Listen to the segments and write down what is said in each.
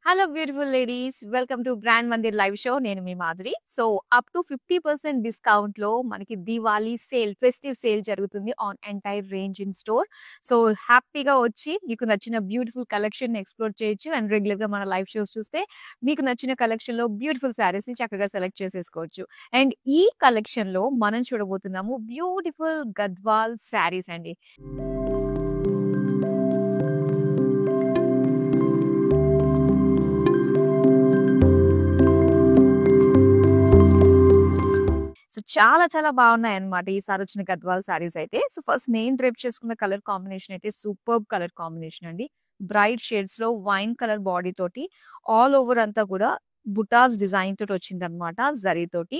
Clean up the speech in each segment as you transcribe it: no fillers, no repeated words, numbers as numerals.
Hello beautiful ladies welcome to brand Mandir live show నేను మీ Madhuri so up to 50% discount లో మనకి దివాళీ సేల్ ఫెస్టివ్ సేల్ జరుగుతుంది on entire range in store so హ్యాపీగా వచ్చి మీకు నచ్చిన బ్యూటిఫుల్ కలెక్షన్ ఎక్స్ప్లోర్ చేయొచ్చు అండ్ రెగ్యులర్ గా మన లైవ్ షోస్ చూస్తే మీకు నచ్చిన కలెక్షన్ లో బ్యూటిఫుల్ శారీస్ ని చక్కగా సెలెక్ట్ చేసేసుకోవచ్చు అండ్ ఈ కలెక్షన్ లో మనం చూడబోతున్నాము బ్యూటిఫుల్ గద్వాల్ శారీస్ అండి సో చాలా చాలా బాగున్నాయి అన్నమాట ఈసారి వచ్చిన గద్వాల్ సారీస్ అయితే సో ఫస్ట్ నేను డ్రేప్ చేసుకున్న కలర్ కాంబినేషన్ అయితే సూపర్ కలర్ కాంబినేషన్ అండి బ్రైట్ షేడ్స్ లో వైన్ కలర్ బాడీ తోటి ఆల్ ఓవర్ అంతా కూడా బుటాస్ డిజైన్ తోటి వచ్చింది అనమాట జరీ తోటి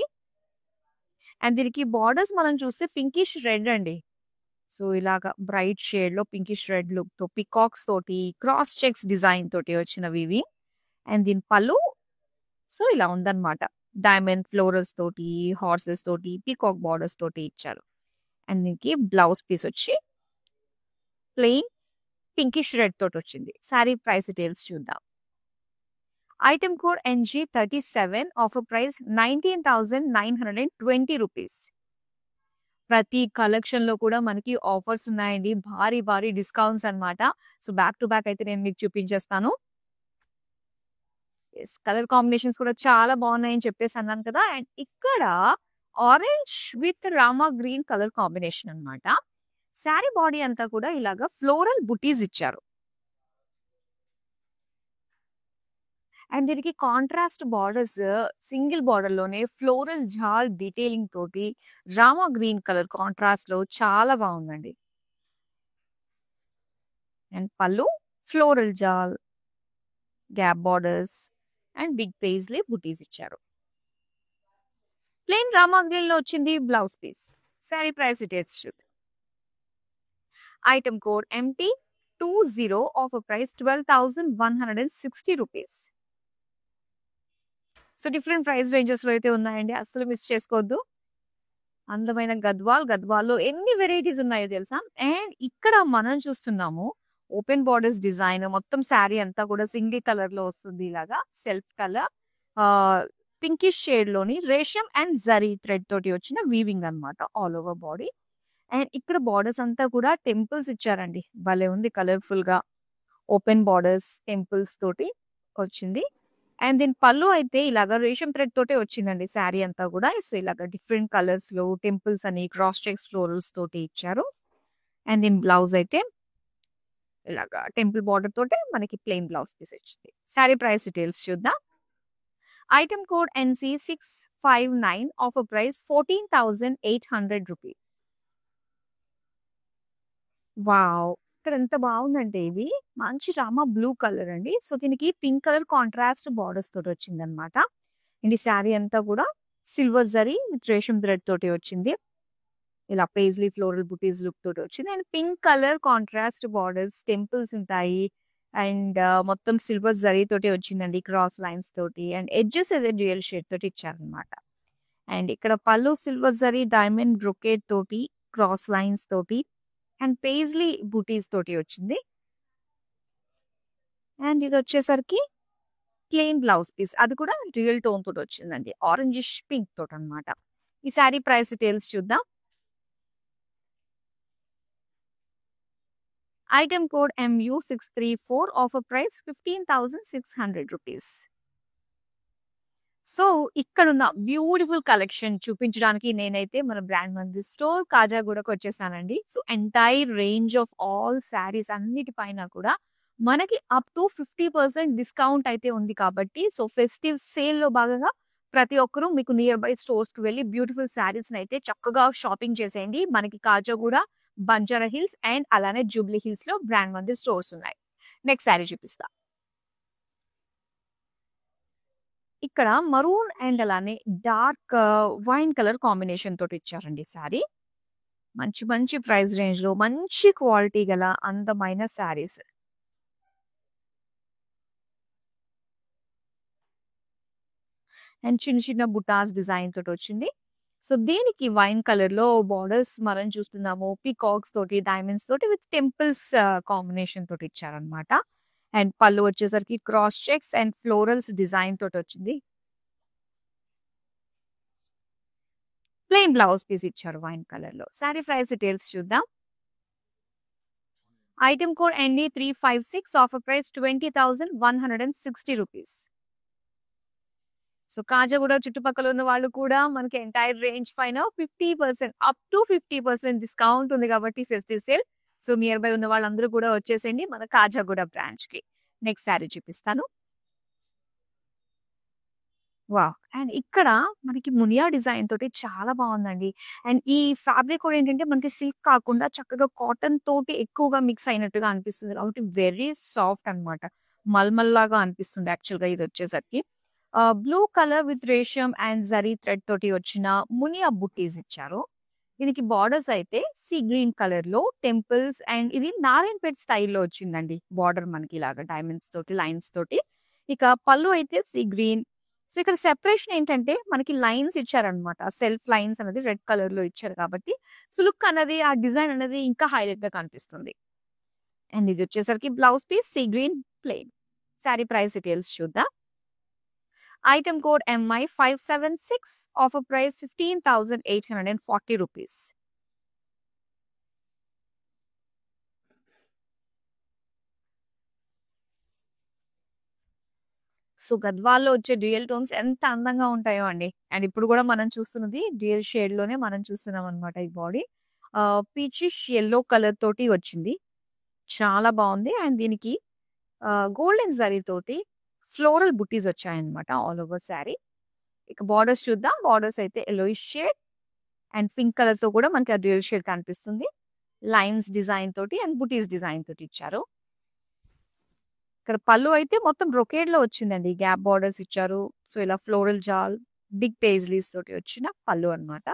అండ్ దీనికి బార్డర్స్ మనం చూస్తే పింకిష్ రెడ్ అండి సో ఇలాగా బ్రైట్ షేడ్ లో పింకిష్ రెడ్ లుక్ తో పికాక్స్ తోటి క్రాస్ చెక్స్ డిజైన్ తోటి వచ్చినవి ఇవి అండ్ దీని పళ్ళు సో ఇలా ఉందన్నమాట డైమండ్ ఫ్లోరల్స్ తోటి హార్సెస్ తోటి పీకాక్ బార్డర్స్ తోటి ఇచ్చారు అండ్ దీనికి బ్లౌజ్ పీస్ వచ్చి ప్లెయిన్ పింకిష్ రెడ్ తోటి వచ్చింది సారీ ప్రైస్ డీటెయిల్స్ చూద్దాం item code NG37 offer price 19,920 rupees ప్రతి కలెక్షన్ లో కూడా మనకి ఆఫర్స్ ఉన్నాయండి భారీ భారీ డిస్కౌంట్స్ అన్నమాట సో బ్యాక్ టు బ్యాక్ అయితే నేను మీకు చూపించేస్తాను కలర్ కాంబినేషన్స్ కూడా చాలా బాగున్నాయని చెప్పేసి అన్నాను కదా అండ్ ఇక్కడ orange with Rama green colour combination అన్నమాట శారీ బాడీ అంతా కూడా ఇలాగా ఫ్లోరల్ బుటీస్ ఇచ్చారు అండ్ దీనికి కాంట్రాస్ట్ బార్డర్స్ సింగిల్ బార్డర్ లోనే ఫ్లోరల్ జాల్ డీటెయిలింగ్ తోటి రామా గ్రీన్ కలర్ కాంట్రాస్ట్ లో చాలా బాగుందండి అండ్ పళ్ళు ఫ్లోరల్ జాల్ gap borders and big paisley బుటీస్ ఇచ్చారు ప్లెయిన్ రామా గ్రీన్ లో వచ్చింది blouse piece sari price details చూద్దాం item code MT20 offer price 12,160 rupees so different price ranges లో అయితే ఉన్నాయండి అసలు మిస్ చేసుకోవద్దు అందమైన గద్వాల్లో ఎన్ని వెరైటీస్ ఉన్నాయో తెలుసా అండ్ ఇక్కడ మనం చూస్తున్నాము ఓపెన్ బార్డర్స్ డిజైన్ మొత్తం శారీ అంతా కూడా సింగిల్ కలర్ లో వస్తుంది ఇలాగా సెల్ఫ్ కలర్ పింకిష్ షేడ్ లోని రేషం అండ్ జరీ థ్రెడ్ తోటి వచ్చిన వీవింగ్ అన్నమాట ఆల్ ఓవర్ బాడీ అండ్ ఇక్కడ బార్డర్స్ అంతా కూడా టెంపుల్స్ ఇచ్చారండి భలే ఉంది కలర్ఫుల్ గా ఓపెన్ బార్డర్స్ టెంపుల్స్ తోటి వచ్చింది అండ్ దీని పళ్ళు అయితే ఇలాగా రేషం థ్రెడ్ తోటే వచ్చిందండి శారీ అంతా కూడా సో ఇలాగా డిఫరెంట్ కలర్స్ లో టెంపుల్స్ అని క్రాస్ చెక్స్ ఫ్లోరల్స్ తోటి ఇచ్చారు అండ్ దీని బ్లౌజ్ అయితే ఇలాగా టెంపుల్ బార్డర్ తోటే మనకి ప్లెయిన్ బ్లౌజ్ పీస్ వచ్చింది శారీ ప్రైస్ డీటెయిల్స్ చూద్దాం item code NC659 offer price 14,800 rupees wow ఇక్కడ ఎంత బాగుందంటే ఇది మంచి రామా బ్లూ కలర్ అండి సో దీనికి పింక్ కలర్ కాంట్రాస్ట్ బార్డర్స్ తోటి వచ్చింది అనమాట అండ్ ఈ శారీ అంతా కూడా సిల్వర్ జరీ విత్ రేషం థ్రెడ్ తోటి వచ్చింది ఇలా పేజ్లీ ఫ్లోరల్ బుటీస్ లుక్ తోటి వచ్చింది and pink colour contrast borders temples ఉంటాయి అండ్ మొత్తం సిల్వర్ జరీ తోటి వచ్చిందండి క్రాస్ లైన్స్ తోటి అండ్ ఎడ్జెస్ ఏదో డ్యూయల్ షేడ్ తోటి ఇచ్చారనమాట అండ్ ఇక్కడ పళ్ళు సిల్వర్ జరీ డైమండ్ బ్రొకేట్ తోటి క్రాస్ లైన్స్ తోటి అండ్ పేజ్లీ బుటీస్ తోటి వచ్చింది అండ్ ఇది వచ్చేసరికి ప్లెయిన్ బ్లౌజ్ పీస్ అది కూడా డ్యూయల్ టోన్ తోటి వచ్చిందండి ఆరెంజిష్ పింక్ తోటి అనమాట ఈ శారీ ప్రైస్ డీటెయిల్స్ చూద్దాం item code MU634 offer price 15,600 rupees so ఇక్కడున్న బ్యూటిఫుల్ కలెక్షన్ చూపించడానికి నేనైతే మన బ్రాండ్ మంది స్టోర్ కాజాగూడకు వచ్చేసానండి so entire range of all saris అన్నిటిపైన కూడా మనకి అప్ టు 50% డిస్కౌంట్ అయితే ఉంది కాబట్టి సో ఫెస్టివ్ సేల్ లో భాగంగా ప్రతి ఒక్కరూ మీకు నియర్ బై స్టోర్స్ కి వెళ్ళి బ్యూటిఫుల్ శారీస్ అయితే చక్కగా షాపింగ్ చేసేయండి మనకి కాజాగూడ బంజారా హిల్స్ అండ్ అలానే జూబ్లీ హిల్స్ లో బ్రాండ్ మంది స్టోర్స్ ఉన్నాయి నెక్స్ట్ శారీ చూపిస్తా ఇక్కడ మరూన్ అండ్ అలానే డార్క్ వైన్ కలర్ కాంబినేషన్ తోటి ఇచ్చారండి శారీ మంచి మంచి ప్రైస్ రేంజ్ లో మంచి క్వాలిటీ గల అందమైన శారీస్ అండ్ చిన్న చిన్న బుటాస్ డిజైన్ తోటి వచ్చింది సో దీనికి వైన్ కలర్ లో బార్డర్స్ మనం చూస్తున్నాము పీకాక్స్ తోటి డైమండ్స్ తోటి విత్ టెంపుల్స్ కాంబినేషన్ తోటి ఇచ్చారనమాట అండ్ పళ్ళు వచ్చేసరికి cross checks and florals design తోటి వచ్చింది. ప్లెయిన్ బ్లౌజ్ పీస్ ఇచ్చారు వైన్ కలర్ లో. సారీ ప్రైస్ డీటెయిల్స్ చూద్దాం. Item code ND356, offer price 20,160 rupees. So Khajaguda చుట్టుపక్కల ఉన్న వాళ్ళు కూడా మనకి ఎంటైర్ రేంజ్ పైన 50% అప్ టు 50% డిస్కౌంట్ ఉంది కాబట్టి festive sale. So near by ఉన్న వాళ్ళందరూ కూడా వచ్చేసేయండి మన కాజాగూడ బ్రాంచ్ కి. నెక్స్ట్ శారీ చూపిస్తాను. వావ్! అండ్ ఇక్కడ మనకి మునియా డిజైన్ తోటి చాలా బాగుందండి. అండ్ ఈ ఫ్యాబ్రిక్ కూడా ఏంటంటే మనకి సిల్క్ కాకుండా చక్కగా కాటన్ తోటి ఎక్కువగా మిక్స్ అయినట్టుగా అనిపిస్తుంది. కాబట్టి వెరీ సాఫ్ట్ అన్నమాట. మల్మల్ లాగా అనిపిస్తుంది యాక్చువల్‌గా ఇది వచ్చేసరికి. Blue colour with resham and zari thread తోటి వచ్చిన మునియా బుట్టీస్ ఇచ్చారు. దీనికి బార్డర్స్ అయితే సీ గ్రీన్ కలర్ లో టెంపుల్స్ అండ్ ఇది నారాయణపేట్ స్టైల్‌లో వచ్చిందండి. బార్డర్ మనకి ఇలాగా డైమండ్స్ తోటి లైన్స్ తోటి. ఇక పళ్ళు అయితే సీ గ్రీన్. సో ఇక్కడ సెపరేషన్ ఏంటంటే మనకి లైన్స్ ఇచ్చారనమాట. సెల్ఫ్ లైన్స్ అనేది రెడ్ కలర్ లో ఇచ్చారు కాబట్టి సో లుక్ అన్నది ఆ డిజైన్ అనేది ఇంకా హైలైట్ గా కనిపిస్తుంది. అండ్ ఇది వచ్చేసరికి blouse piece sea green plain. Sari price details చూద్దాం. Item code MI576, offer price 15,840 rupees. So గద్వాల్లో వచ్చే డ్యూయల్ టోన్స్ ఎంత అందంగా ఉంటాయో అండి. అండ్ ఇప్పుడు కూడా మనం చూస్తున్నది డ్యూయల్ షేడ్ లోనే మనం చూస్తున్నాం అనమాట. ఈ బాడీ పీచిష్ యెల్లో కలర్ తోటి వచ్చింది. చాలా బాగుంది. అండ్ దీనికి గోల్డెన్ జరీ తోటి ఫ్లోరల్ బుట్టీస్ వచ్చాయన్నమాట ఆల్ ఓవర్ శారీ. ఇక బార్డర్స్ చూద్దాం. బార్డర్స్ అయితే yellowish shade and pink colour తో కూడా మనకి ఆ డ్యూయల్ షేడ్ కనిపిస్తుంది. లైన్స్ డిజైన్ తోటి అండ్ బుటీస్ డిజైన్ తోటి ఇచ్చారు. ఇక్కడ పళ్ళు అయితే మొత్తం బ్రొకేడ్ లో వచ్చిందండి. గ్యాప్ బార్డర్స్ ఇచ్చారు. సో ఇలా ఫ్లోరల్ జాల్ బిగ్ పేజ్లీస్ తోటి వచ్చిన పళ్ళు అన్నమాట.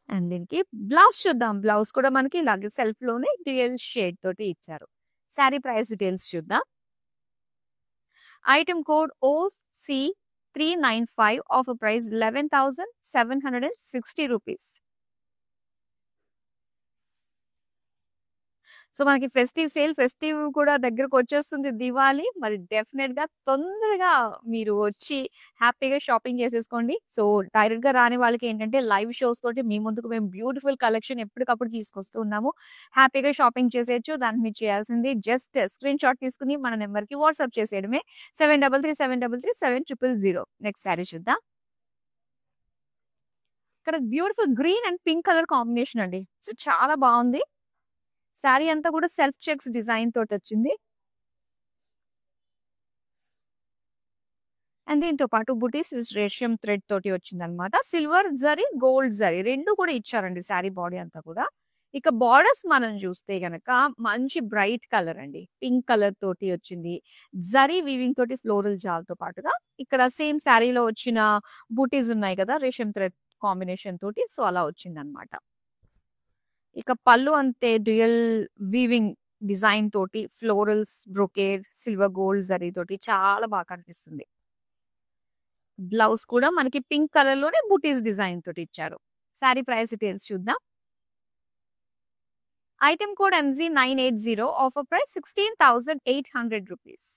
అండ్ దీనికి బ్లౌజ్ చూద్దాం. బ్లౌజ్ కూడా మనకి ఇలాగే సెల్ఫ్ లోనే డ్యూయల్ షేడ్ తోటి ఇచ్చారు. శారీ ప్రైస్ డీటెయిల్స్ చూద్దాం. Item code OC395, offer price 11,760 rupees. So మనకి ఫెస్టివ్ కూడా దగ్గరకు వచ్చేస్తుంది దివాళీ. మరి డెఫినెట్ గా తొందరగా మీరు వచ్చి హ్యాపీగా షాపింగ్ చేసేసుకోండి. సో డైరెక్ట్ గా రాని వాళ్ళకి ఏంటంటే లైవ్ షోస్ తోటి మీ ముందుకు మేము బ్యూటిఫుల్ కలెక్షన్ ఎప్పటికప్పుడు తీసుకొస్తూ ఉన్నాము. హ్యాపీగా షాపింగ్ చేసేయచ్చు. దానికి మీరు చేయాల్సింది జస్ట్ స్క్రీన్ షాట్ తీసుకుని మన నెంబర్ కి వాట్సాప్ చేసేయడమే. 7337337000. నెక్స్ట్ శారీ చూద్దాం. ఇక్కడ beautiful green and pink colour combination అండి. సో చాలా బాగుంది. శారీ అంతా కూడా సెల్ఫ్ చెక్స్ డిజైన్ తోటి వచ్చింది. అండ్ దీంతో పాటు బుటీస్ రేషియం థ్రెడ్ తోటి వచ్చింది అనమాట. సిల్వర్ జరీ గోల్డ్ జరీ రెండు కూడా ఇచ్చారండి శారీ బాడీ అంతా కూడా. ఇక బార్డర్స్ మనం చూస్తే గనక మంచి బ్రైట్ కలర్ అండి. పింక్ కలర్ తోటి వచ్చింది. జరీ వీవింగ్ తోటి ఫ్లోరల్ జాల్ తో పాటుగా ఇక్కడ సేమ్ శారీలో వచ్చిన బూటీస్ ఉన్నాయి కదా రేషియం థ్రెడ్ కాంబినేషన్ తోటి. సో అలా వచ్చింది అనమాట. ఇక పళ్ళు అంతే డ్యూయల్ వీవింగ్ డిజైన్ తోటి florals brocade silver gold zari తోటి చాలా బాగా కనిపిస్తుంది. బ్లౌజ్ కూడా మనకి పింక్ కలర్ లోనే బూటీస్ డిజైన్ తోటి ఇచ్చారు. శారీ ప్రైస్ డీటెయిల్స్ చూద్దాం. Item code MG980, offer price 16,800 rupees.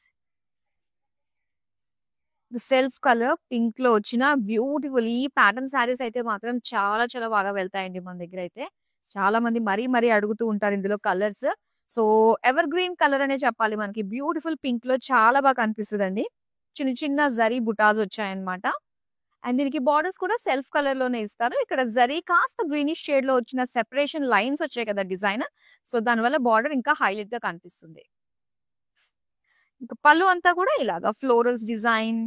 Self colour pink లో వచ్చిన బ్యూటిఫుల్ ఈ ప్యాటర్న్ శారీస్ అయితే మాత్రం చాలా చాలా బాగా వెళ్తాయండి మన దగ్గర అయితే. చాలా మంది మరీ అడుగుతూ ఉంటారు ఇందులో colours. So ever green colour అనే చెప్పాలి. మనకి బ్యూటిఫుల్ పింక్ లో చాలా బాగా కనిపిస్తుందండి. చిన్న చిన్న జరీ బుటాస్ వచ్చాయన్నమాట. అండ్ దీనికి బార్డర్స్ కూడా సెల్ఫ్ కలర్ లోనే ఇస్తారు. ఇక్కడ జరీ కాస్త గ్రీనిష్ షేడ్ లో వచ్చిన సెపరేషన్ లైన్స్ వచ్చాయి కదా డిజైన్. సో దానివల్ల బార్డర్ ఇంకా హైలైట్ గా కనిపిస్తుంది. ఇంకా పళ్ళు అంతా కూడా ఇలాగా ఫ్లోరల్స్ డిజైన్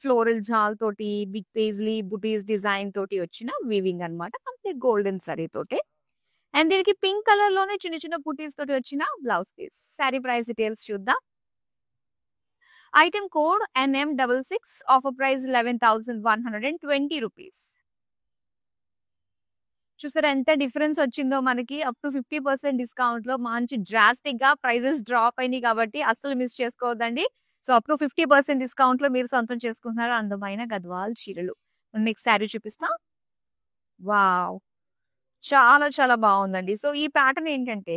ఫ్లోరల్ జాల్ తోటి బిగ్ పేజ్లీ బుటీస్ డిజైన్ తోటి వచ్చిన వీవింగ్ అనమాట. కంప్లీట్ గోల్డెన్ సరీ తోటి. అండ్ దీనికి పింక్ కలర్ లోనే చిన్న చిన్న బుటీస్ తోటి వచ్చిన blouse piece. Sari price details చూద్దాం. Item code NM66, offer price 11,120 rupees. చూసారా ఎంత డిఫరెన్స్ వచ్చిందో మనకి. అప్ టు 50% డిస్కౌంట్ లో మంచి డ్రాస్టిక్ గా ప్రైజెస్ డ్రాప్ అయినాయి కాబట్టి అస్సలు మిస్ చేసుకోవద్దండి. సో అప్ టు 50% డిస్కౌంట్ లో మీరు సొంతం చేసుకుంటున్నారు అందమైన గద్వాల్ చీరలు. నెక్స్ట్ శారీ చూపిస్తా. వావ్! చాలా చాలా బాగుందండి. సో ఈ ప్యాటర్న్ ఏంటంటే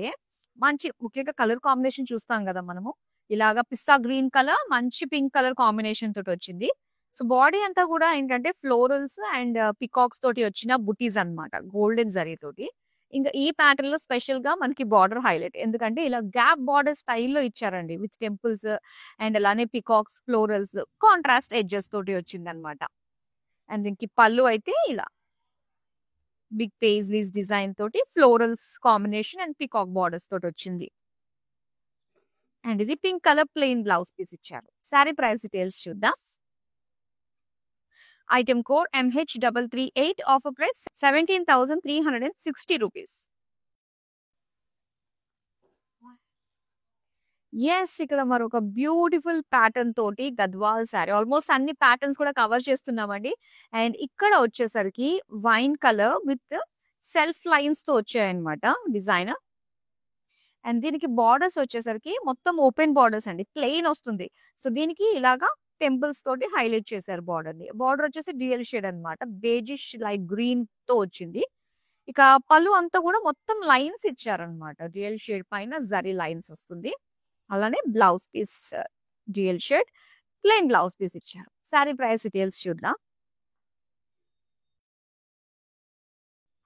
మంచి ముఖ్యంగా కలర్ కాంబినేషన్ చూస్తాం కదా మనము. ఇలాగా పిస్తా గ్రీన్ కలర్, మంచి పింక్ కలర్ కాంబినేషన్ తోటి వచ్చింది. సో బాడీ అంతా కూడా ఏంటంటే ఫ్లోరల్స్ అండ్ పికాక్స్ తోటి వచ్చిన బుటీస్ అన్నమాట. గోల్డెన్ జరీ తోటి. ఇంకా ఈ ప్యాటర్న్ లో స్పెషల్ గా మనకి బార్డర్ హైలైట్. ఎందుకంటే ఇలా గ్యాప్ బార్డర్ స్టైల్లో ఇచ్చారండి విత్ టెంపుల్స్ అండ్ అలానే పికాక్స్, ఫ్లోరల్స్, కాంట్రాస్ట్ ఎడ్జెస్ తోటి వచ్చిందన్నమాట. అండ్ దీనికి పళ్ళు అయితే ఇలా బిగ్ పేజ్లీస్ డిజైన్ తోటి florals combination and peacock borders తోటి వచ్చింది. అండ్ ఇది pink colour plain blouse piece ఇచ్చారు. శారీ ప్రైస్ డీటెయిల్స్ చూద్దాం. Item code MH338, offer price 17,360 rupees. Yes, ఇక్కడ మరొక బ్యూటిఫుల్ ప్యాటర్న్ తోటి గద్వాల్ శారీ. ఆల్మోస్ట్ అన్ని ప్యాటర్న్స్ కూడా కవర్ చేస్తున్నామండి. అండ్ ఇక్కడ వచ్చేసరికి wine colour with self lines తో వచ్చాయన్నమాట డిజైన్. అండ్ దీనికి బార్డర్స్ వచ్చేసరికి మొత్తం ఓపెన్ బార్డర్స్ అండి, ప్లెయిన్ వస్తుంది. సో దీనికి ఇలాగా టెంపుల్స్ తోటి హైలైట్ చేశారు బార్డర్ ని. బార్డర్ వచ్చేసి డ్యూయల్ షేడ్ అన్నమాట, బేజిష్ లైట్ గ్రీన్ తో వచ్చింది. ఇక పళ్ళు అంతా కూడా మొత్తం లైన్స్ ఇచ్చారనమాట. డ్యూయల్ షేడ్ పైన జరీ లైన్స్ వస్తుంది. అలానే blouse piece dual shade plain blouse piece ఇచ్చారు. శారీ ప్రైస్ డీటెయిల్స్ చూద్దాం.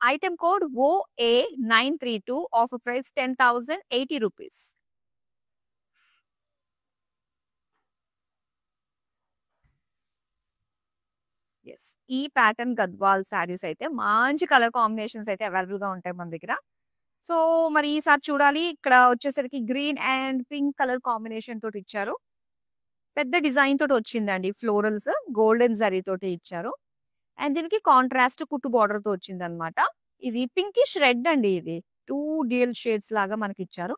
Item code OA932, offer price 10,080 rupees. Yes, ఈ ప్యాటర్న్ గద్వాల్ శారీస్ అయితే మంచి కలర్ కాంబినేషన్స్ అయితే అవైలబుల్ గా ఉంటాయి మన దగ్గర. సో మరి ఈసారి చూడాలి. ఇక్కడ వచ్చేసరికి green and pink colour combination తోటి ఇచ్చారు. పెద్ద డిజైన్ తోటి వచ్చిందండి. ఫ్లోరల్స్ గోల్డెన్ జరీ తోటి ఇచ్చారు. అండ్ దీనికి కాంట్రాస్ట్ కుట్టు బార్డర్ తో వచ్చింది అనమాట. ఇది పింకిష్ రెడ్ అండి. ఇది 2 డ్యూయల్ షేడ్స్ లాగా మనకి ఇచ్చారు.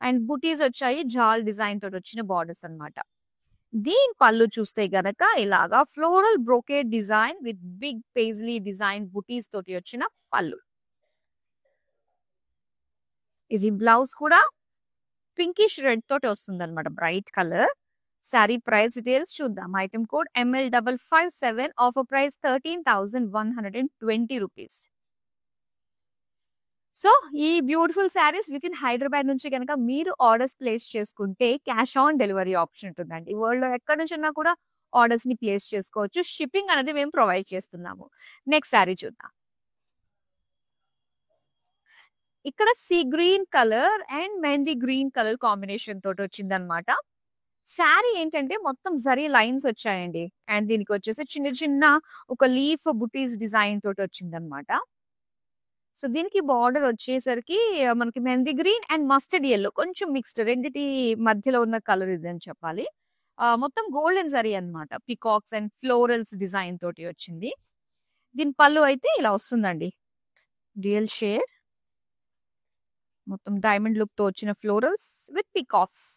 అండ్ బుటీస్ వచ్చాయి, జాల్ డిజైన్ తోటి వచ్చిన బార్డర్స్ అన్నమాట. దీని పళ్ళు చూస్తే గనక ఇలాగా floral brocade design with big paisley design buttis తోటి వచ్చిన పళ్ళు. ఇది బ్లౌజ్ కూడా పింకిష్ రెడ్ తోటి వస్తుంది అనమాట, bright colour. Sari price details చూద్దాం. Item code ML557, offer price 13,120 rupees. So ఈ beautiful saris with in Hyderabad నుంచి కనుక మీరు ఆర్డర్స్ ప్లేస్ చేసుకుంటే క్యాష్ ఆన్ డెలివరీ ఆప్షన్ ఉంటుందండి. వరల్డ్ లో ఎక్కడి నుంచి ఉన్నా కూడా ఆర్డర్స్ ని ప్లేస్ చేసుకోవచ్చు. షిప్పింగ్ అనేది మేము ప్రొవైడ్ చేస్తున్నాము. నెక్స్ట్ శారీ చూద్దాం. ఇక్కడ see green colour and mehndi green colour combination తోటి వచ్చిందనమాట. శారీ ఏంటంటే మొత్తం జరీ లైన్స్ వచ్చాయండి. అండ్ దీనికి వచ్చేసి చిన్న చిన్న ఒక లీఫ్ బుటీస్ డిజైన్ తోటి వచ్చిందనమాట. సో దీనికి బార్డర్ వచ్చేసరికి మనకి mehndi green and mustard yellow కొంచెం మిక్స్డ్, రెండిటి మధ్యలో ఉన్న కలర్ ఇది అని చెప్పాలి. మొత్తం గోల్డెన్ జరీ అన్నమాట. పికాక్స్ అండ్ ఫ్లోరల్స్ డిజైన్ తోటి వచ్చింది. దీని పళ్ళు అయితే ఇలా వస్తుందండి, డ్యూయల్ షేడ్, మొత్తం డైమండ్ లుక్ తో వచ్చిన ఫ్లోరల్స్ విత్ పికాక్స్.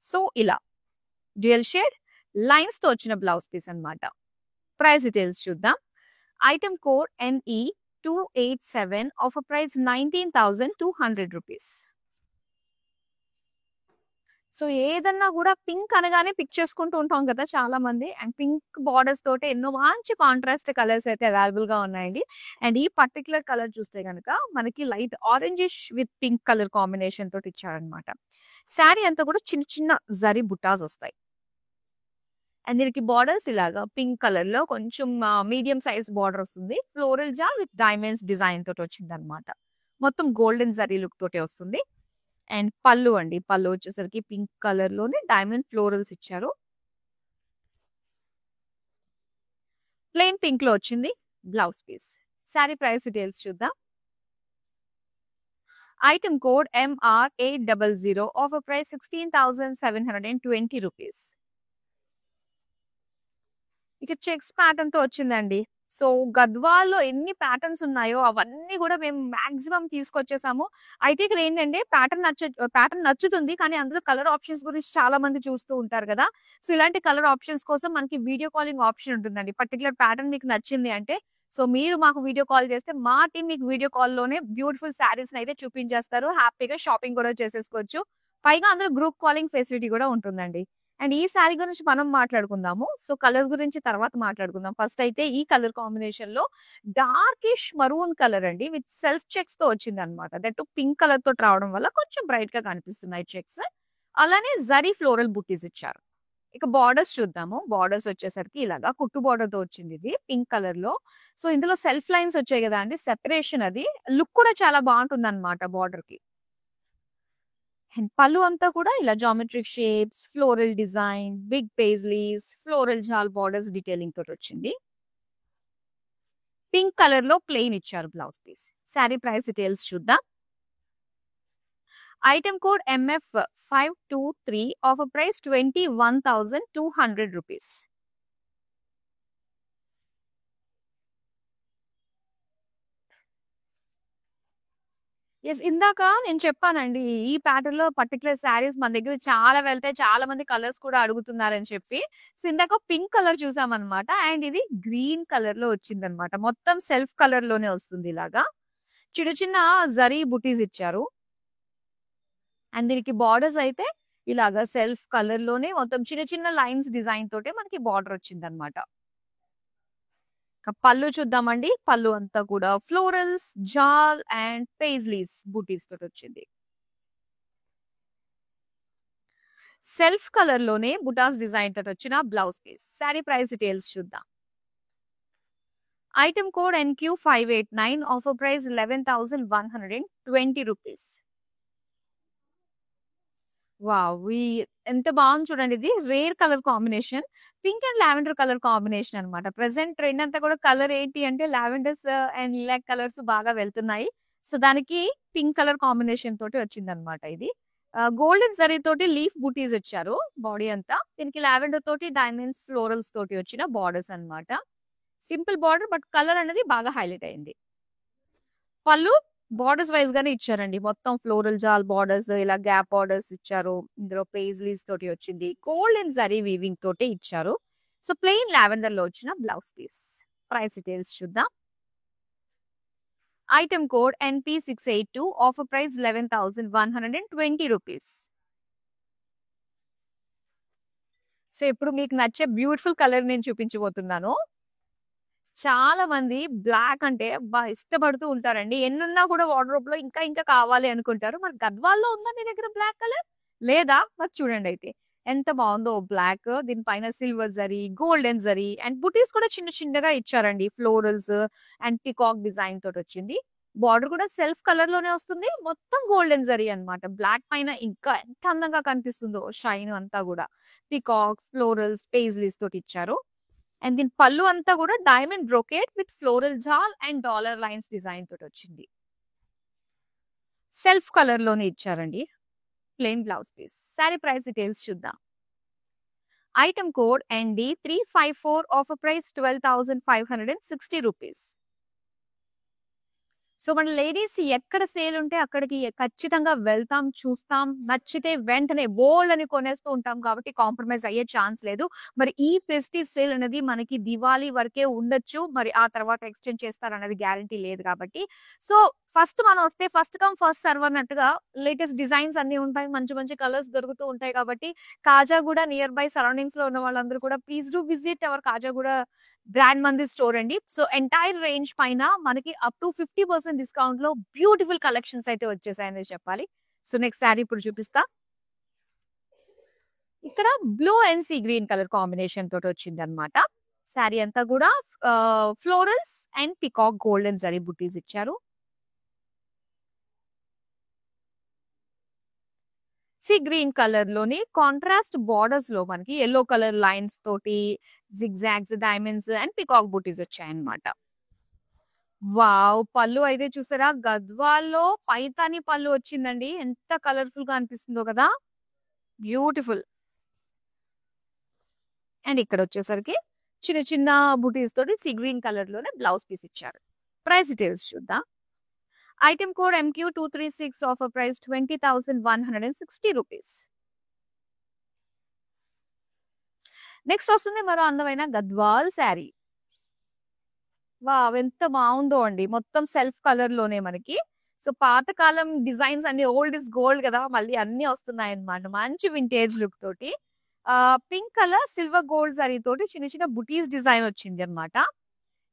సో ఇలా డ్యూయల్ షేడ్ లైన్స్ తో వచ్చిన బ్లౌజ్ పీస్ అన్నమాట. ప్రైస్ డీటెయిల్స్ చూద్దాం. Item code NE287, offer price 19,200 rupees. So ఏదన్నా కూడా పింక్ అనగానే పిక్ చేసుకుంటూ ఉంటాం కదా చాలా మంది. అండ్ పింక్ బార్డర్స్ తోటి ఎన్నో మంచి కాంట్రాస్ట్ కలర్స్ అయితే అవైలబుల్ గా ఉన్నాయండి. అండ్ ఈ పర్టికులర్ కలర్ చూస్తే కనుక మనకి light orangish with pink colour combination తోటి ఇచ్చారనమాట. శారీ అంతా కూడా చిన్న చిన్న జరీ బుటాస్ వస్తాయి. అండ్ దీనికి బార్డర్స్ ఇలాగా పింక్ కలర్ లో కొంచెం మీడియం సైజ్ బార్డర్ వస్తుంది. ఫ్లోరల్ జా విత్ డైమండ్స్ డిజైన్ తోటి వచ్చింది అనమాట. మొత్తం గోల్డెన్ జరీ లుక్ తోటి వస్తుంది. అండ్ పళ్ళు అండి, పళ్ళు వచ్చేసరికి పింక్ కలర్ లోనే డైమండ్ ఫ్లోరల్స్ ఇచ్చారు. ప్లెయిన్ పింక్ లో వచ్చింది blouse piece. Sari price details చూద్దాం. Item code MR800, offer price 16,720 rupees. ఇక చెక్స్ ప్యాటర్న్ తో వచ్చిందండి. సో గద్వాల్లో ఎన్ని ప్యాటర్న్స్ ఉన్నాయో అవన్నీ కూడా మేము మాక్సిమం తీసుకొచ్చేసాము. అయితే ఇక్కడ ఏంటంటే ప్యాటర్న్ నచ్చుతుంది, కానీ అందులో కలర్ ఆప్షన్స్ గురించి చాలా మంది చూస్తూ ఉంటారు కదా. సో ఇలాంటి కలర్ ఆప్షన్స్ కోసం మనకి వీడియో కాలింగ్ ఆప్షన్ ఉంటుందండి. పర్టికులర్ ప్యాటర్న్ మీకు నచ్చింది అంటే సో మీరు మాకు వీడియో కాల్ చేస్తే మా టీం మీకు వీడియో కాల్ లోనే బ్యూటిఫుల్ శారీస్ అయితే చూపించేస్తారు. హ్యాపీగా షాపింగ్ కూడా చేసేసుకోవచ్చు. పైగా అందులో గ్రూప్ కాలింగ్ ఫెసిలిటీ కూడా ఉంటుందండి. అండ్ ఈ శారీ గురించి మనం మాట్లాడుకుందాము. సో కలర్స్ గురించి తర్వాత మాట్లాడుకుందాం. ఫస్ట్ అయితే ఈ కలర్ కాంబినేషన్ లో డార్కిష్ మరూన్ కలర్ అండి విత్ సెల్ఫ్ చెక్స్ తో వచ్చింది అనమాట. దట్ పింక్ కలర్ తోటి రావడం వల్ల కొంచెం బ్రైట్ గా కనిపిస్తున్నాయి చెక్స్. అలానే జరీ ఫ్లోరల్ బుటీస్ ఇచ్చారు. ఇక బార్డర్స్ చూద్దాము. బార్డర్స్ వచ్చేసరికి ఇలాగా కుట్టు బార్డర్ తో వచ్చింది ఇది పింక్ కలర్ లో. సో ఇందులో సెల్ఫ్ లైన్స్ వచ్చాయి కదా అండి, సెపరేషన్ అది లుక్ కూడా చాలా బాగుంటుంది అనమాట బార్డర్ కి. అండ్ పళ్ళు అంతా కూడా ఇలా geometric shapes, floral design, big paisleys, floral జాల్ బార్డర్స్ డీటెయిలింగ్ తోటి వచ్చింది. పింక్ కలర్ లో ప్లెయిన్ ఇచ్చారు blouse piece. Sari price details చూద్దాం. Item code MF523, offer price 21,200 rupees. Yes, ఇందాక నేను చెప్పానండి ఈ ప్యాటర్న్ లో పర్టికులర్ శారీస్ మన దగ్గర చాలా వెళ్తాయి, చాలా మంది కలర్స్ కూడా అడుగుతున్నారని చెప్పి. సో ఇందాక పింక్ కలర్ చూసామన్నమాట, అండ్ ఇది గ్రీన్ కలర్ లో వచ్చిందనమాట. మొత్తం సెల్ఫ్ కలర్ లోనే వస్తుంది ఇలాగా. చిన్న చిన్న జరీ బుటీస్ ఇచ్చారు. అండ్ దీనికి బార్డర్స్ అయితే ఇలాగా సెల్ఫ్ కలర్ లోనే మొత్తం చిన్న చిన్న లైన్స్ డిజైన్ తోటే మనకి బార్డర్ వచ్చింది అనమాట. పళ్ళు చూద్దామండి. పళ్ళు అంతా కూడా ఫ్లోరల్స్, జాల్ అండ్ పేజ్లీస్ బూటీస్ తోటి వచ్చింది. సెల్ఫ్ కలర్ లోనే బుటాస్ డిజైన్ తోటి వచ్చిన blouse piece. Sari price details చూద్దాం. Item code NQ589, offer price 11,120 rupees. Wow! ఎంత బాగుంది చూడండి. ఇది rare colour combination. Pink and lavender colour combination అన్నమాట. ప్రెజెంట్ ట్రెండ్ అంతా కూడా కలర్ ఏంటి అంటే లావెండర్స్ అండ్ లిలాక్ కలర్స్ బాగా వెళ్తున్నాయి. సో దానికి పింక్ కలర్ కాంబినేషన్ తోటి వచ్చిందన్నమాట ఇది. గోల్డెన్ జరీ తోటి లీఫ్ బూటీస్ ఇచ్చారు బాడీ అంతా. దీనికి లావెండర్ తోటి డైమండ్స్, ఫ్లోరల్స్ తోటి వచ్చిన బార్డర్స్ అన్నమాట. సింపుల్ బార్డర్, బట్ కలర్ అనేది బాగా హైలైట్ అయింది. పళ్ళు బార్డర్స్ వైజ్ గానే ఇచ్చారండి. మొత్తం ఫ్లోరల్ జాల్ బార్డర్స్, ఇలా గ్యాప్ బార్డర్స్ ఇచ్చారు. ఇందులో పేజ్లీస్ తోటి వచ్చింది. గోల్డ్ అండ్ జరీ వీవింగ్ తోటి ఇచ్చారు. సో ప్లెయిన్ లావెండర్ లో వచ్చిన బ్లౌజ్ పీస్. ప్రైస్ డీటెయిల్స్ చూద్దాం. Item code NP682, offer price 11,120 rupees. So ఇప్పుడు మీకు నచ్చే బ్యూటిఫుల్ కలర్ నేను చూపించబోతున్నాను. చాలా మంది బ్లాక్ అంటే ఇష్టపడుతూ ఉంటారండి. ఎన్నున్నా కూడా వార్డ్రోబ్ లో ఇంకా ఇంకా కావాలి అనుకుంటారు. మరి గద్వాల్లో ఉందా మీ దగ్గర బ్లాక్ కలర్? లేదా? మరి చూడండి అయితే ఎంత బాగుందో బ్లాక్. దీనిపైన silver zari, golden zari and బుటీస్ కూడా చిన్న చిన్నగా ఇచ్చారండి. ఫ్లోరల్స్ అండ్ పికాక్ డిజైన్ తోటి వచ్చింది. బార్డర్ కూడా సెల్ఫ్ కలర్ లోనే వస్తుంది. మొత్తం గోల్డెన్ జరీ అన్నమాట. బ్లాక్ పైన ఇంకా ఎంత అందంగా కనిపిస్తుందో షైన్ అంతా కూడా. పికాక్స్, ఫ్లోరల్స్, పేజ్లీస్ తోటి ఇచ్చారు. అండ్ దీని పళ్ళు అంతా కూడా diamond brocade with floral jaal and dollar lines design తోటి వచ్చింది. సెల్ఫ్ కలర్ లోనే ఇచ్చారండి. Plain blouse piece. Sari price details చూద్దాం. Item code ND354, offer price 12,560 rupees. So మన లేడీస్ ఎక్కడ సేల్ ఉంటే అక్కడికి ఖచ్చితంగా వెళ్తాం, చూస్తాం, నచ్చితే వెంటనే బోల్డ్ అని కొనేస్తూ ఉంటాం కాబట్టి కాంప్రమైజ్ అయ్యే ఛాన్స్ లేదు. మరి ఈ ఫెస్టివ్ సేల్ అనేది మనకి దివాళీ వరకే ఉండొచ్చు, మరి ఆ తర్వాత ఎక్స్టెండ్ చేస్తారన్నది గ్యారంటీ లేదు కాబట్టి. సో ఫస్ట్ మనం వస్తే ఫస్ట్ కమ్ ఫస్ట్ సర్వ్ అన్నట్టుగా లేటెస్ట్ డిజైన్స్ అన్ని ఉంటాయి, మంచి మంచి కలర్స్ దొరుకుతూ ఉంటాయి కాబట్టి కాజాగూడ నియర్ బై సరౌండింగ్స్ లో ఉన్న వాళ్ళందరూ కూడా please do visit our Kajaguda brand Mandir store అండి. సో ఎంటైర్ రేంజ్ పైన మనకి అప్ టు 50% డిస్కౌంట్ లో బ్యూటిఫుల్ కలెక్షన్స్ అయితే వచ్చేసాయని చెప్పాలి. సో నెక్స్ట్ శారీ ఇప్పుడు చూపిస్తా. ఇక్కడ blue and sea green colour combination తోటి వచ్చింది అనమాట. శారీ అంతా కూడా florals and peacock golden zari buttis ఇచ్చారు. సీ గ్రీన్ కలర్ లోని కాంట్రాస్ట్ బార్డర్స్ లో మనకి ఎల్లో కలర్ లైన్స్ తోటి జిగ్జాగ్స్, డైమండ్స్ అండ్ పికాక్ బూటీస్ వచ్చాయన్నమాట. వావ్! పళ్ళు అయితే చూసారా, గద్వాల్లో పైతాని పళ్ళు వచ్చిందండి. ఎంత కలర్ఫుల్ గా అనిపిస్తుందో కదా, బ్యూటిఫుల్. అండ్ ఇక్కడ వచ్చేసరికి చిన్న చిన్న బూటీస్ తోటి సీ గ్రీన్ కలర్ లోనే బ్లౌజ్ పీస్ ఇచ్చారు. ప్రైస్ డీటెయిల్స్ చూద్దాం. Item code MQ236, offer price 20,160 rupees. Next వస్తుంది మరో అందమైన గద్వాల్ శారీ. వావ్! ఎంత బాగుందో అండి. మొత్తం సెల్ఫ్ కలర్ లోనే మనకి. సో పాతకాలం డిజైన్స్ అన్ని, ఓల్డ్ ఇస్ గోల్డ్ కదా, మళ్ళీ అన్ని వస్తున్నాయి అన్నమాట. మంచి వింటేజ్ లుక్ తోటి pink colour silver gold zari తోటి చిన్న చిన్న బుటీస్ డిజైన్ వచ్చింది అన్నమాట.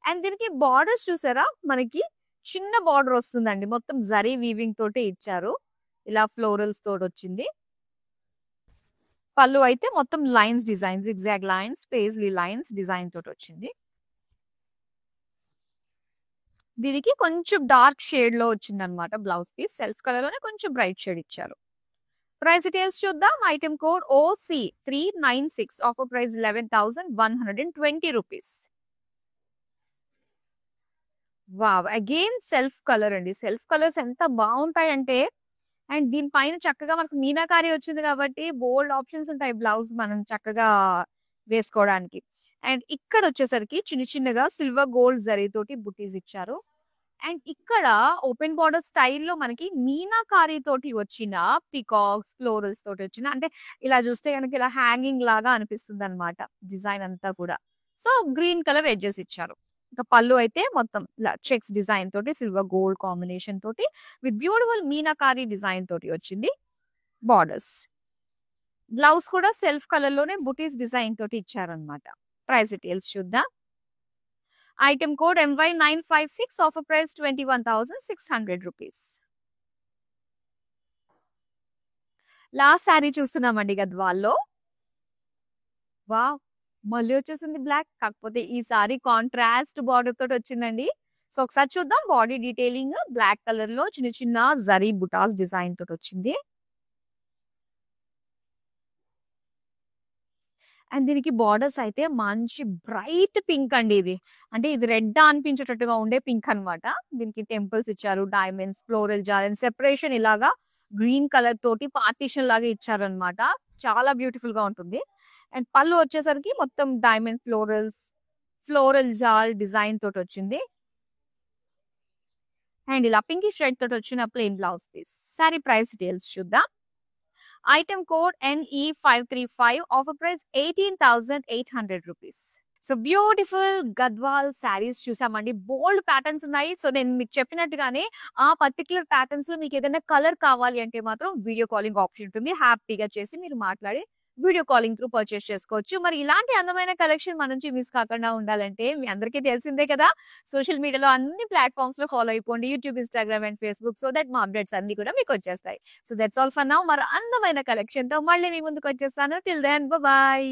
అండ్ దీనికి బార్డర్స్ చూసారా, మనకి చిన్న బార్డర్ వస్తుందండి. మొత్తం జరీ వీవింగ్ తోటి ఇచ్చారు. ఇలా ఫ్లోరల్స్ తోటి వచ్చింది. పళ్ళు అయితే మొత్తం lines design, zigzag lines, paisley lines design తోటి వచ్చింది. దీనికి కొంచెం డార్క్ షేడ్ లో వచ్చిందనమాట బ్లౌజ్ పీస్. సెల్ఫ్ కలర్ లోనే కొంచెం బ్రైట్ షేడ్ ఇచ్చారు. ప్రైస్ డీటెయిల్స్ చూద్దాం. Item code OC396, offer price 11,120 rupees. Wow! Again self colour అండి. సెల్ఫ్ కలర్స్ ఎంత బాగుంటాయంటే, అండ్ దీనిపైన చక్కగా మనకు మీనాకారి వచ్చింది కాబట్టి బోల్డ్ ఆప్షన్స్ ఉంటాయి బ్లౌజ్ మనం చక్కగా వేసుకోవడానికి. అండ్ ఇక్కడ వచ్చేసరికి చిన్న చిన్నగా సిల్వర్ గోల్డ్ జరీ తోటి బుటీస్ ఇచ్చారు. అండ్ ఇక్కడ ఓపెన్ బార్డర్ స్టైల్లో మనకి మీనాకారి తోటి వచ్చిన పికాక్స్, ఫ్లోరల్స్ తోటి వచ్చిన, అంటే ఇలా చూస్తే కనుక ఇలా హ్యాంగింగ్ లాగా అనిపిస్తుంది అనమాట డిజైన్ అంతా కూడా. సో గ్రీన్ కలర్ ఎడ్జెస్ ఇచ్చారు. ఇంకా పళ్ళు అయితే మొత్తం ఇలా చెక్స్ డిజైన్ తోటి సిల్వర్ గోల్డ్ కాంబినేషన్ తోటి విత్ బ్యూటిఫుల్ మీనాకారి డిజైన్ తోటి వచ్చింది బార్డర్స్. బ్లౌజ్ కూడా సెల్ఫ్ కలర్ లోనే బుటీస్ డిజైన్ తోటి ఇచ్చారనమాట. ప్రైస్ డీటెయిల్స్ చూద్దాం. Item code MY956, offer price 21,600 rupees. Last sari చూస్తున్నామండి గద్వాల్లో. వావ్! మళ్ళీ వచ్చేసింది బ్లాక్. కాకపోతే ఈ సారీ కాంట్రాస్ట్ బార్డర్ తోటి వచ్చిందండి. సో ఒకసారి చూద్దాం. బాడీ డీటెయిలింగ్ బ్లాక్ కలర్ లో చిన్న చిన్న జరీ బుటాస్ డిజైన్ తోటి వచ్చింది. అండ్ దీనికి బార్డర్స్ అయితే మంచి బ్రైట్ పింక్ అండి. అంటే ఇది రెడ్ అనిపించేటట్టుగా ఉండే పింక్ అన్నమాట. దీనికి టెంపుల్స్ ఇచ్చారు, డైమండ్స్, ఫ్లోరల్ జార్, సెపరేషన్ ఇలాగా గ్రీన్ కలర్ తోటి పార్టీషన్ లాగా ఇచ్చారనమాట. చాలా బ్యూటిఫుల్ గా ఉంటుంది. అండ్ పళ్ళు వచ్చేసరికి మొత్తం diamond florals, floral jaal design తోటి వచ్చింది. అండ్ ఇలా పింకిష్ రెడ్ తోటి వచ్చిన plain blouse piece. Sari price details చూద్దాం. Item code NE535, offer price 18,800 rupees. So beautiful Gadwal saris చూసామండి. బోల్డ్ ప్యాటర్న్స్ ఉన్నాయి. సో నేను మీకు చెప్పినట్టుగానే ఆ పర్టికులర్ ప్యాటర్న్స్ లో మీకు ఏదైనా కలర్ కావాలి అంటే మాత్రం వీడియో కాలింగ్ ఆప్షన్ ఉంటుంది. హ్యాపీగా చేసి మీరు మాట్లాడి వీడియో కాలింగ్ త్రూ పర్చేస్ చేసుకోవచ్చు. మరి ఇలాంటి అందమైన కలెక్షన్ మన నుంచి మిస్ కాకుండా ఉండాలంటే మీ అందరికీ తెలిసిందే కదా, సోషల్ మీడియాలో అన్ని ప్లాట్ఫామ్స్ లో ఫాలో అయిపోండి. YouTube, Instagram and Facebook. So that మా అప్డేట్స్ అన్ని కూడా మీకు వచ్చేస్తాయి. So that's all for now. మరి అందమైన కలెక్షన్ తో మళ్ళీ మీ ముందుకు వచ్చేస్తాను. Till then bye.